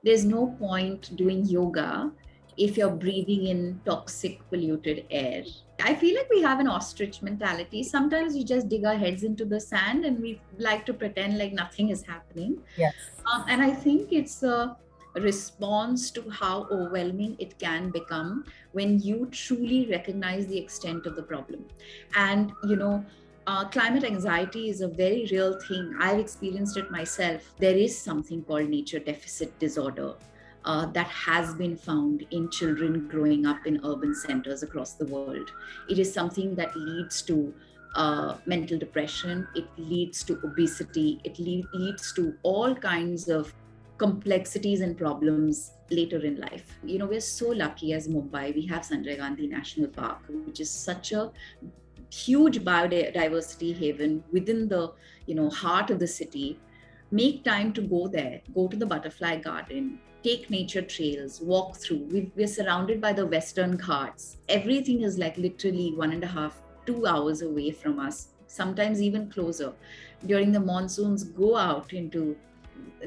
there's no point doing yoga if you're breathing in toxic, polluted air. I feel like we have an ostrich mentality. Sometimes we just dig our heads into the sand and we like to pretend like nothing is happening. Yes. And I think it's a response to how overwhelming it can become when you truly recognize the extent of the problem. And, climate anxiety is a very real thing. I've experienced it myself. There is something called nature deficit disorder. That has been found in children growing up in urban centers across the world. It is something that leads to mental depression, it leads to obesity, it leads to all kinds of complexities and problems later in life. We're so lucky as Mumbai, we have Sanjay Gandhi National Park, which is such a huge biodiversity haven within the heart of the city. Make time to go there, go to the butterfly garden, take nature trails, walk through. We're surrounded by the Western Ghats. Everything is like literally 1.5, 2 hours away from us, sometimes even closer. During the monsoons, go out into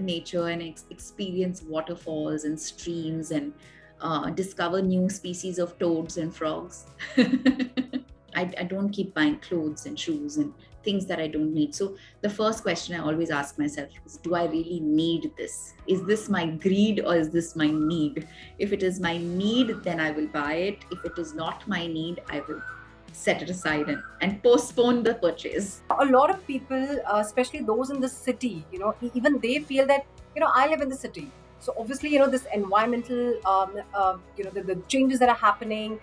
nature and experience waterfalls and streams and discover new species of toads and frogs. I don't keep buying clothes and shoes and things that I don't need. So the first question I always ask myself is, do I really need this? Is this my greed or is this my need? If it is my need, then I will buy it. If it is not my need, I will set it aside and postpone the purchase. A lot of people, especially those in the city, even they feel that, I live in the city. So obviously, this environmental, the changes that are happening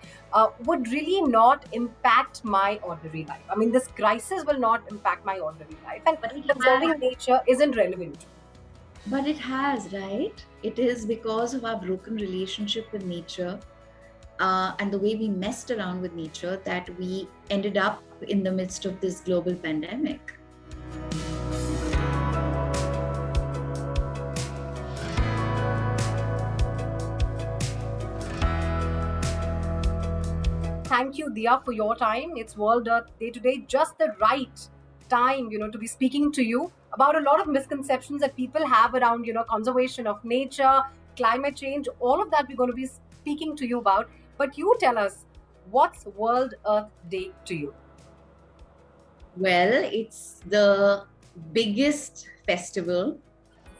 would really not impact my ordinary life. I mean, this crisis will not impact my ordinary life, and conserving nature isn't relevant. But it has, right? It is because of our broken relationship with nature and the way we messed around with nature that we ended up in the midst of this global pandemic. Thank you, Diya, for your time. It's World Earth Day today, just the right time, to be speaking to you about a lot of misconceptions that people have around, conservation of nature, climate change, all of that we're going to be speaking to you about. But you tell us, what's World Earth Day to you? Well, it's the biggest festival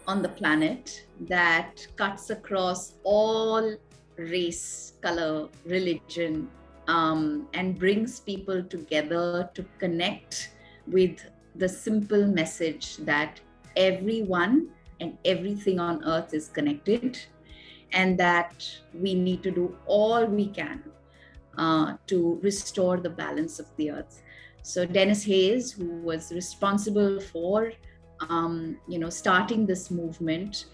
on the planet that cuts across all race, color, religion, and brings people together to connect with the simple message that everyone and everything on earth is connected, and that we need to do all we can to restore the balance of the earth. So Dennis Hayes, who was responsible for starting this movement,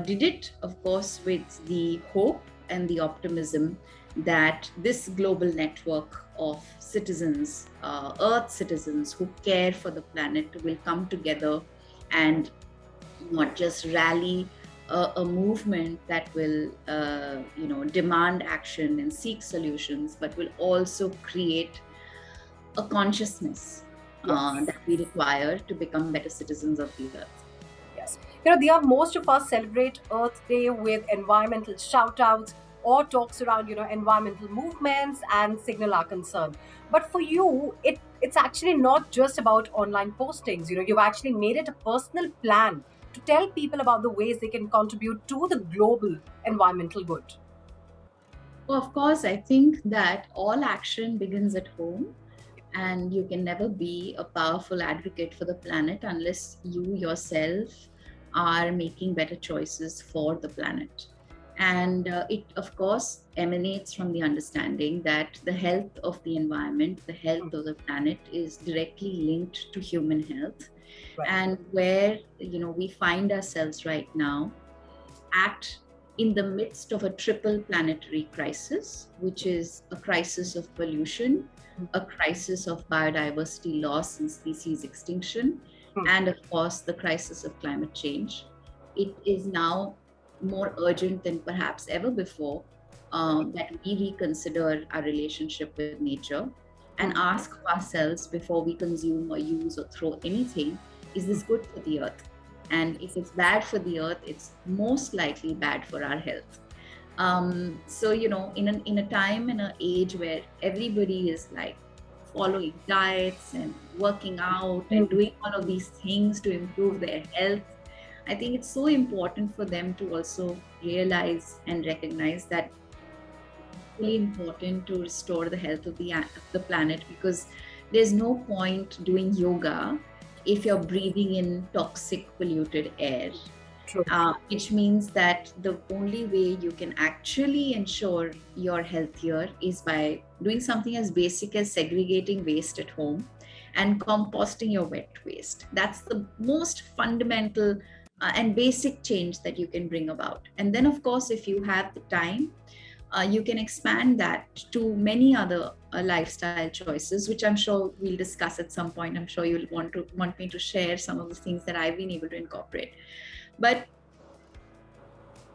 did it, of course, with the hope and the optimism that this global network of citizens, Earth citizens who care for the planet, will come together and not just rally a movement that will, demand action and seek solutions, but will also create a consciousness that we require to become better citizens of the earth. Yes. Diya, most of us celebrate Earth Day with environmental shout-outs or talks around, environmental movements and signal our concern. But for you, it's actually not just about online postings. You've actually made it a personal plan to tell people about the ways they can contribute to the global environmental good. Well, of course, I think that all action begins at home. And you can never be a powerful advocate for the planet unless you yourself are making better choices for the planet. And it, of course, emanates from the understanding that the health of the environment, the health of the planet is directly linked to human health. Right. And where, we find ourselves right now in the midst of a triple planetary crisis, which is a crisis of pollution, a crisis of biodiversity loss and species extinction, and of course, the crisis of climate change. It is now more urgent than perhaps ever before that we reconsider our relationship with nature and ask ourselves before we consume or use or throw anything, is this good for the earth? And if it's bad for the earth, it's most likely bad for our health. So, in a time, in an age where everybody is like following diets and working out and Mm. doing all of these things to improve their health, I think it's so important for them to also realize and recognize that really important to restore the health of the planet, because there's no point doing yoga if you're breathing in toxic polluted air, True. which means that the only way you can actually ensure you're healthier is by doing something as basic as segregating waste at home and composting your wet waste. That's the most fundamental and basic change that you can bring about. And then, of course, if you have the time, you can expand that to many other lifestyle choices, which I'm sure we'll discuss at some point. I'm sure you'll want me to share some of the things that I've been able to incorporate. But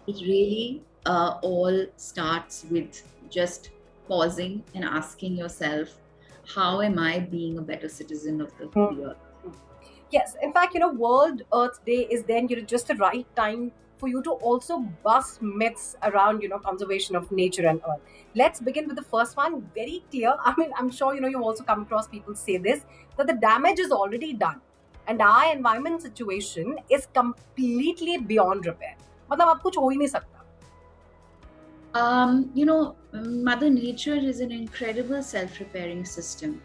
it really all starts with just pausing and asking yourself, how am I being a better citizen of the earth? Yes, in fact, World Earth Day is then, just the right time for you to also bust myths around, conservation of nature and earth. Let's begin with the first one. Very clear. I mean, I'm sure, you've also come across people say this, that the damage is already done and our environment situation is completely beyond repair. मतलब अब कुछ हो ही नहीं सकता. Mother Nature is an incredible self-repairing system.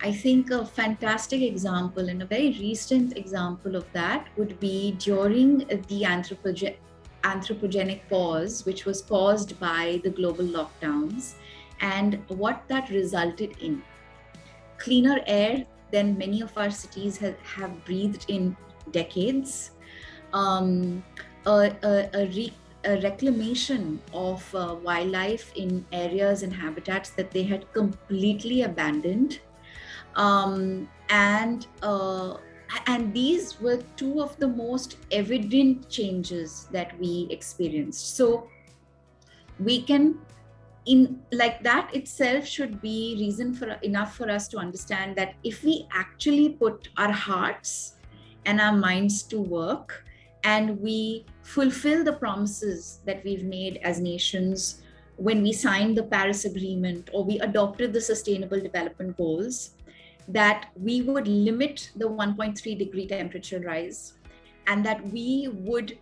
I think a fantastic example and a very recent example of that would be during the anthropogenic pause, which was caused by the global lockdowns, and what that resulted in. Cleaner air than many of our cities have breathed in decades. Um, a reclamation of wildlife in areas and habitats that they had completely abandoned, and these were two of the most evident changes that we experienced. So we can, in like that itself should be reason for enough for us to understand that if we actually put our hearts and our minds to work, and we fulfill the promises that we've made as nations when we signed the Paris Agreement or we adopted the Sustainable Development Goals, that we would limit the 1.3 degree temperature rise, and that we would,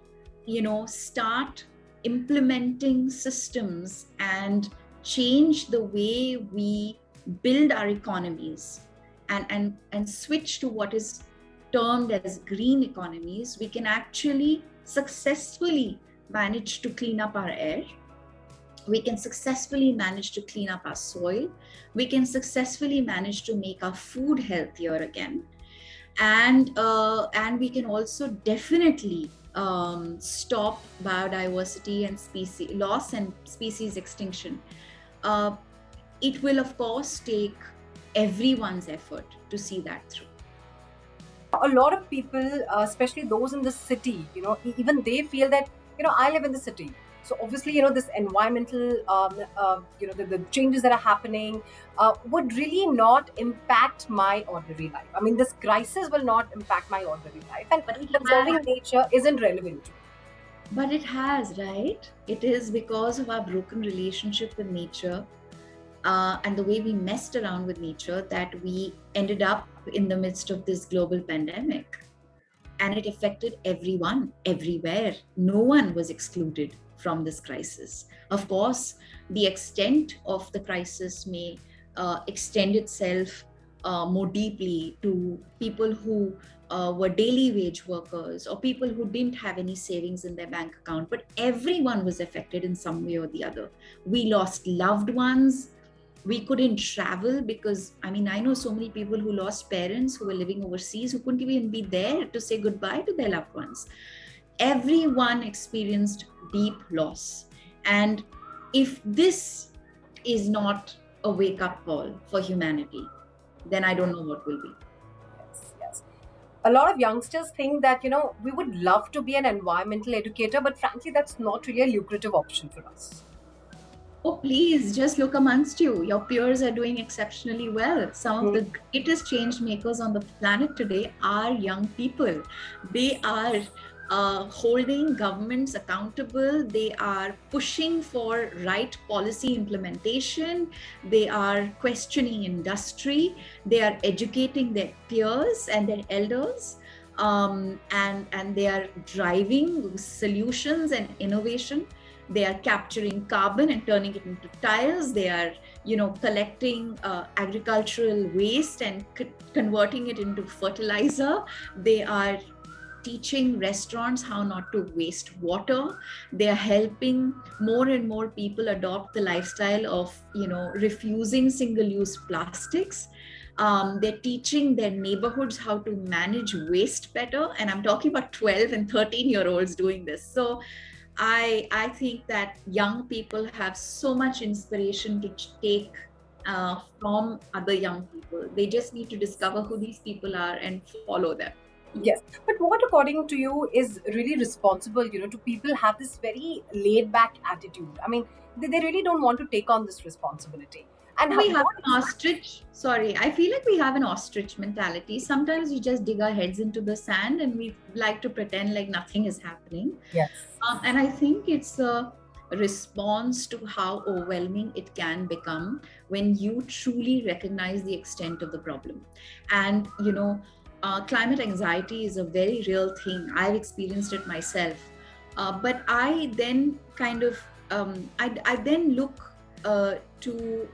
start implementing systems and change the way we build our economies, and switch to what is termed as green economies, we can actually successfully manage to clean up our air. We can successfully manage to clean up our soil. We can successfully manage to make our food healthier again. And we can also definitely stop biodiversity and species loss and species extinction. Uh, it will, of course, take everyone's effort to see that through. A lot of people, especially those in the city, even they feel that, I live in the city. So obviously, this environmental, the changes that are happening would really not impact my ordinary life. I mean, this crisis will not impact my ordinary life, and But it conserving nature isn't relevant to me. But it has, right? It is because of our broken relationship with nature, and the way we messed around with nature, that we ended up in the midst of this global pandemic. And it affected everyone, everywhere. No one was excluded from this crisis. Of course, the extent of the crisis may extend itself more deeply to people who were daily wage workers or people who didn't have any savings in their bank account, but everyone was affected in some way or the other. We lost loved ones. We couldn't travel because, I mean, I know so many people who lost parents who were living overseas who couldn't even be there to say goodbye to their loved ones. Everyone experienced deep loss. And if this is not a wake-up call for humanity, then I don't know what will be. Yes, yes. A lot of youngsters think that, we would love to be an environmental educator, but frankly, that's not really a lucrative option for us. Oh, please just look amongst you. Your peers are doing exceptionally well. Some of Mm. the greatest change makers on the planet today are young people. They are holding governments accountable. They are pushing for right policy implementation. They are questioning industry. They are educating their peers and their elders. And they are driving solutions and innovation. They are capturing carbon and turning it into tires. They are collecting agricultural waste and converting it into fertilizer. They are teaching restaurants how not to waste water. They are helping more and more people adopt the lifestyle of refusing single use plastics. They're teaching their neighborhoods how to manage waste better, and I'm talking about 12 and 13-year-olds doing this. So I think that young people have so much inspiration to take from other young people. They just need to discover who these people are and follow them. Yes, but what, according to you, is really responsible? To people have this very laid back attitude. I mean, they really don't want to take on this responsibility. And We have what an ostrich, sorry, I feel like we have an ostrich mentality. Sometimes we just dig our heads into the sand and we like to pretend like nothing is happening. Yes. And I think it's a response to how overwhelming it can become when you truly recognize the extent of the problem. And, climate anxiety is a very real thing. I've experienced it myself. But I then kind of, I then look to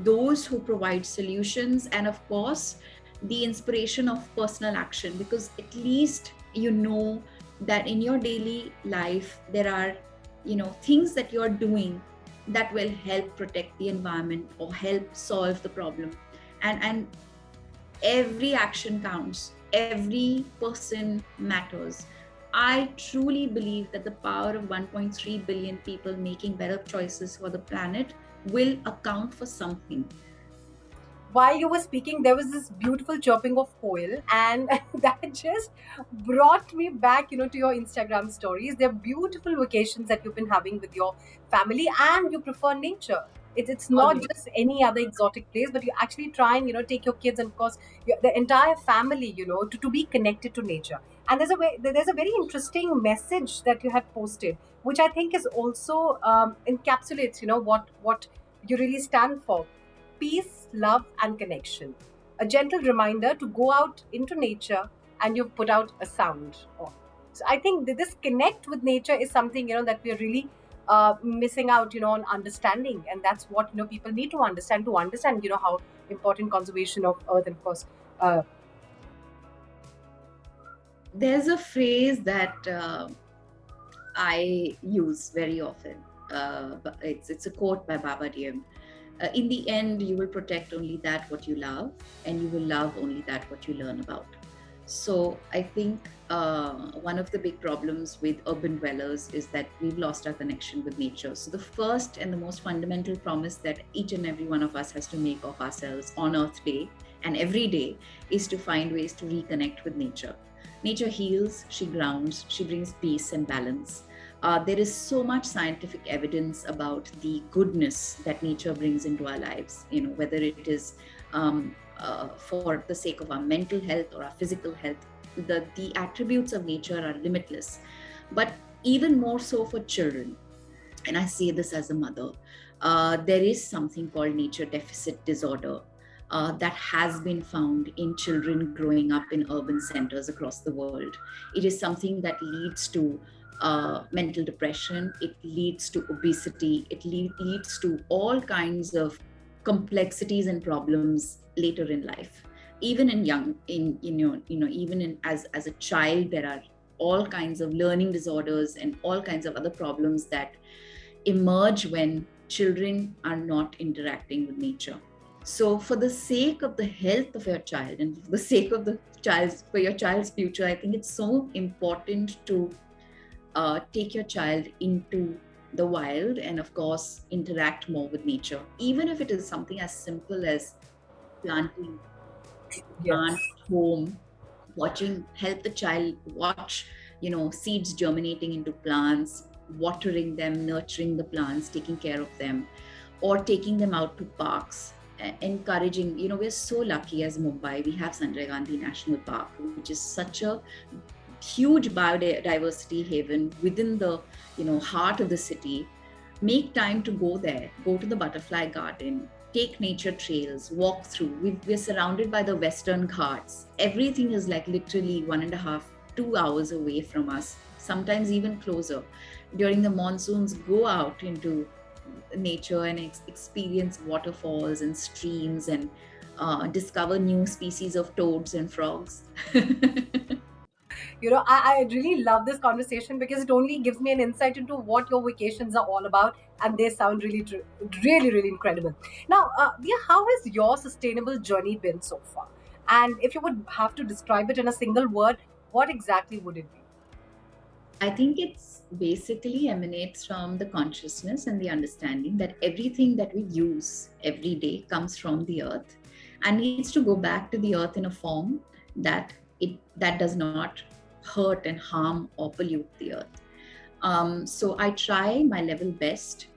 those who provide solutions, and of course the inspiration of personal action, because at least that in your daily life there are things that you're doing that will help protect the environment or help solve the problem. And every action counts, every person matters. I truly believe that the power of 1.3 billion people making better choices for the planet will account for something. While you were speaking, there was this beautiful chirping of coil, and that just brought me back, to your Instagram stories. They're beautiful vacations that you've been having with your family, and you prefer nature. It's not Always. just any other exotic place, but you actually try and take your kids and, of course, the entire family, to be connected to nature. And there's a very interesting message that you had posted, which I think is also encapsulates, what you really stand for: peace, love, and connection. A gentle reminder to go out into nature, and you've put out a sound. So I think that this connect with nature is something that we're really missing out, on understanding, and that's what people need to understand how important conservation of earth and, of course, uh, There's a phrase that I use very often. But it's a quote by Baba Diem. In the end, you will protect only that what you love, and you will love only that what you learn about. So I think one of the big problems with urban dwellers is that we've lost our connection with nature. So the first and the most fundamental promise that each and every one of us has to make of ourselves on Earth Day and every day is to find ways to reconnect with nature. Nature heals, she grounds, she brings peace and balance. There is so much scientific evidence about the goodness that nature brings into our lives, whether it is for the sake of our mental health or our physical health. The attributes of nature are limitless. But even more so for children, and I say this as a mother, there is something called nature deficit disorder that has been found in children growing up in urban centers across the world. It is something that leads to mental depression, it leads to obesity, it leads to all kinds of complexities and problems later in life. Even in young, even in as a child, there are all kinds of learning disorders and all kinds of other problems that emerge when children are not interacting with nature. So for the sake of the health of your child and for the sake of for your child's future, I think it's so important to take your child into the wild and of course interact more with nature, even if it is something as simple as planting yes. plant home, watching, help the child watch seeds germinating into plants, watering them, nurturing the plants, taking care of them, or taking them out to parks, encouraging. We're so lucky as Mumbai, we have Sanjay Gandhi National Park, which is such a huge biodiversity haven within the heart of the city. Make time to go there, go to the butterfly garden, take nature trails, walk through. We're surrounded by the Western Ghats. Everything is like literally 1.5, 2 hours away from us, sometimes even closer. During the monsoons, go out into nature and experience waterfalls and streams, and discover new species of toads and frogs. I really love this conversation because it only gives me an insight into what your vacations are all about, and they sound really, really incredible. Now, Dia, how has your sustainable journey been so far? And if you would have to describe it in a single word, what exactly would it be? I think it's basically emanates from the consciousness and the understanding that everything that we use every day comes from the earth and needs to go back to the earth in a form that that does not hurt and harm or pollute the earth. So I try my level best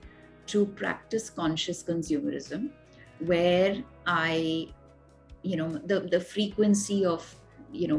to practice conscious consumerism, where I, the frequency of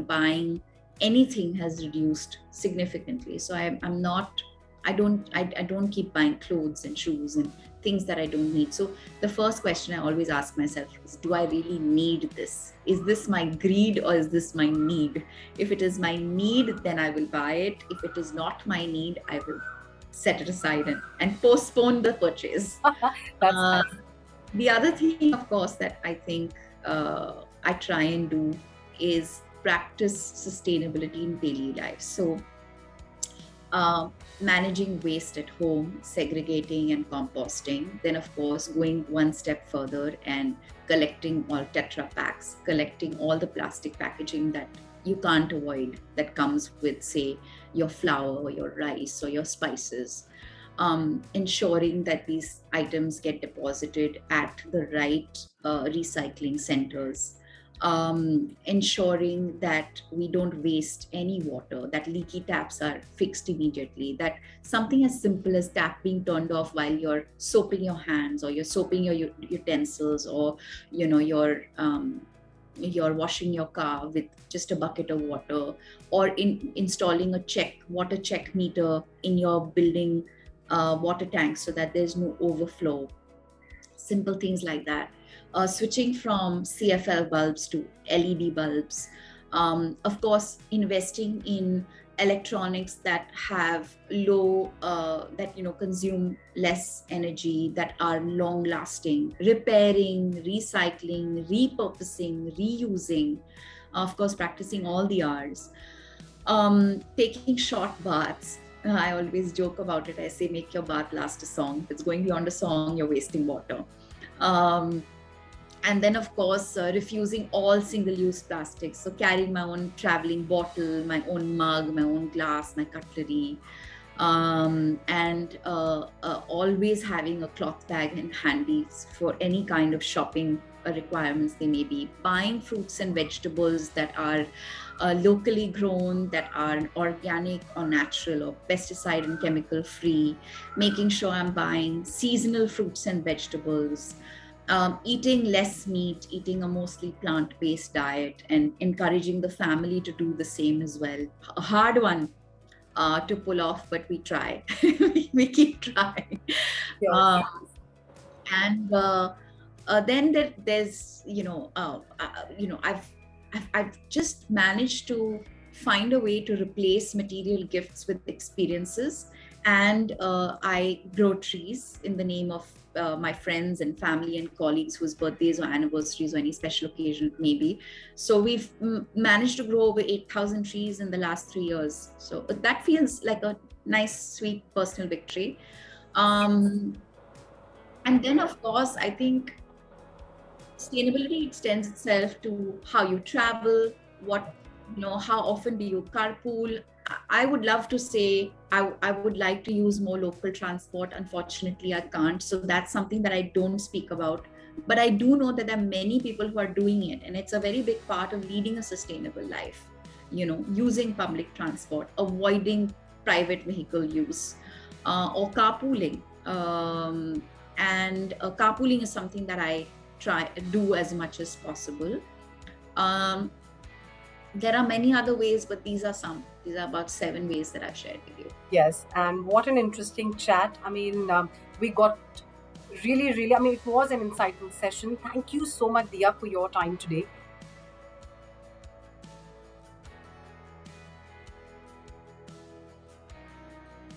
buying anything has reduced significantly. So I'm not, I don't keep buying clothes and shoes and things that I don't need. So the first question I always ask myself is, do I really need this? Is this my greed or is this my need? If it is my need, then I will buy it. If it is not my need, I will set it aside and postpone the purchase. That's uh, nice. the other thing, of course, that I think I try and do is practice sustainability in daily life. So, managing waste at home, segregating and composting. Then, of course, going one step further and collecting all Tetra packs, collecting all the plastic packaging that you can't avoid that comes with, say, your flour or your rice or your spices. Ensuring that these items get deposited at the right recycling centers, ensuring that we don't waste any water, that leaky taps are fixed immediately, that something as simple as tap being turned off while you're soaping your hands or you're soaping your utensils, or you're washing your car with just a bucket of water, or installing a water check meter in your building water tanks so that there's no overflow. Simple things like that. Switching from CFL bulbs to LED bulbs. Of course, investing in electronics that have low, that consume less energy, that are long lasting. Repairing, recycling, repurposing, reusing. Of course, practicing all the R's. Taking short baths. I always joke about it. I say, make your bath last a song. If it's going beyond a song, you're wasting water. Um, and then, of course, refusing all single-use plastics. So carrying my own traveling bottle, my own mug, my own glass, my cutlery, and always having a cloth bag in handy for any kind of shopping requirements they may be. Buying fruits and vegetables that are locally grown, that are organic or natural or pesticide and chemical free. Making sure I'm buying seasonal fruits and vegetables. Eating less meat, eating a mostly plant-based diet, and encouraging the family to do the same as well. A hard one to pull off, but we try. We keep trying. Yes. Um, and then there's I've just managed to find a way to replace material gifts with experiences, and I grow trees in the name of my friends and family and colleagues whose birthdays or anniversaries or any special occasion it may be. So we've managed to grow over 8,000 trees in the last 3 years. So that feels like a nice, sweet personal victory. Um, and then, of course, I think sustainability extends itself to how you travel, how often do you carpool. I would love to say I would like to use more local transport. Unfortunately, I can't. So that's something that I don't speak about. But I do know that there are many people who are doing it, and it's a very big part of leading a sustainable life. Using public transport, avoiding private vehicle use, or carpooling. And carpooling is something that I try do as much as possible. Um, there are many other ways, but these are some. These are about 7 ways that I've shared with you. Yes, and what an interesting chat. I mean, we got really, really, I mean, it was an insightful session. Thank you so much, Dia, for your time today.